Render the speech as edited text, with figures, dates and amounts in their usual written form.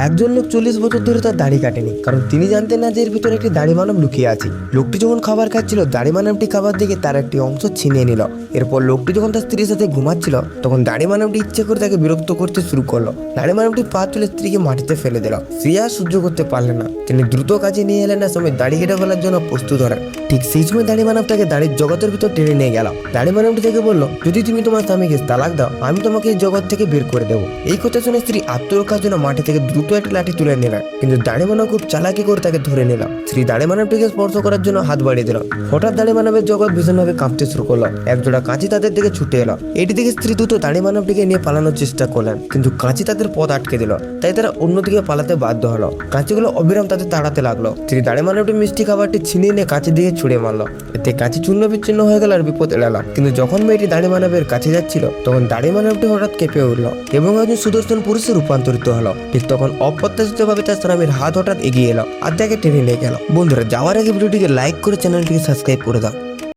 একজন লোক 40 বছর ধরে তার দাড়ি কাটেনি, কারণ তিনি জানতেন না যে এর ভিতরে একটি দাড়ি মানব লুকিয়ে আছে। লোকটি যখন খাবার খাচ্ছিল, দাড়ি মানবটি খাবার দিকে তার একটি অংশ ছিনিয়ে নিল। এরপর লোকটি যখন তার স্ত্রীর সাথে ঘুমাচ্ছিল, তখন দাড়ি মানবটি ইচ্ছে করে তাকে বিরক্ত করতে শুরু করলো। দাড়ি মানবটি পা তুলে স্ত্রীকে মাটিতে ফেলে দিল। স্ত্রী আর সহ্য করতে পারলেন না, তিনি দ্রুত কাছে নিয়ে এলেন না সময় দাড়ি কেটে ফেলার জন্য প্রস্তুত হলেন। ঠিক সেই সময় দাড়ি মানব তাকে দাড়ির জগতের ভিতর টেনে নিয়ে গেল। দাড়ি মানবটি থেকে বলল, যদি তুমি তোমার স্বামীকে তালাক দাও, আমি তোমাকে এই জগৎ থেকে বের করে দেবো। এই কথা শুনে স্ত্রী আত্মরক্ষার জন্য মাটি থেকে দ্রুত একটি লাঠি তুলে নিলেন, কিন্তু দাড়ি মানব খুব চালাকি করে তাকে ধরে নিলাম। স্ত্রী দাড়ি মানবটিকে স্পর্শ করার জন্য হাত বাড়িয়ে দিল। হঠাৎ দাড়ি মানবের জগৎ ভীষণভাবে কাঁপতে শুরু করলো। একজোড়া কাঁচি তাদের দিকে ছুটে এলো। এটি থেকে স্ত্রী দ্রুত দাড়ি মানবটিকে নিয়ে পালানোর চেষ্টা করলেন, কিন্তু কাঁচি তাদের পথ আটকে দিল। তাই তারা অন্যদিকে পালাতে বাধ্য হলো। কাঁচিগুলো অবিরাম তাদের তাড়াতে লাগলো। স্ত্রী দাড়ি মানবটি মিষ্টি খাবারটি ছিনিয়ে নিয়ে কাঁচির দিকে ছুড়ে মারলো। এতে কাঁচি চূর্ণ বিচ্ছিন্ন হয়ে গেল আর বিপদ এড়ালাম। কিন্তু যখন মেয়েটি দাড়ি মানবের কাছে যাচ্ছিল, তখন দাড়ি মানবটি হঠাৎ কেঁপে উঠলো এবং একজন সুদর্শন পুরুষে রূপান্তরিত হলো। ঠিক তখন অপ্রত্যাশিতভাবে তার স্বামীর হাত হঠাৎ এগিয়ে এলো আর তাকে টেনে নিয়ে গেল। বন্ধুরা, যাওয়ার আগে ভিডিওটিকে লাইক করে চ্যানেলটিকে সাবস্ক্রাইব করে দাও।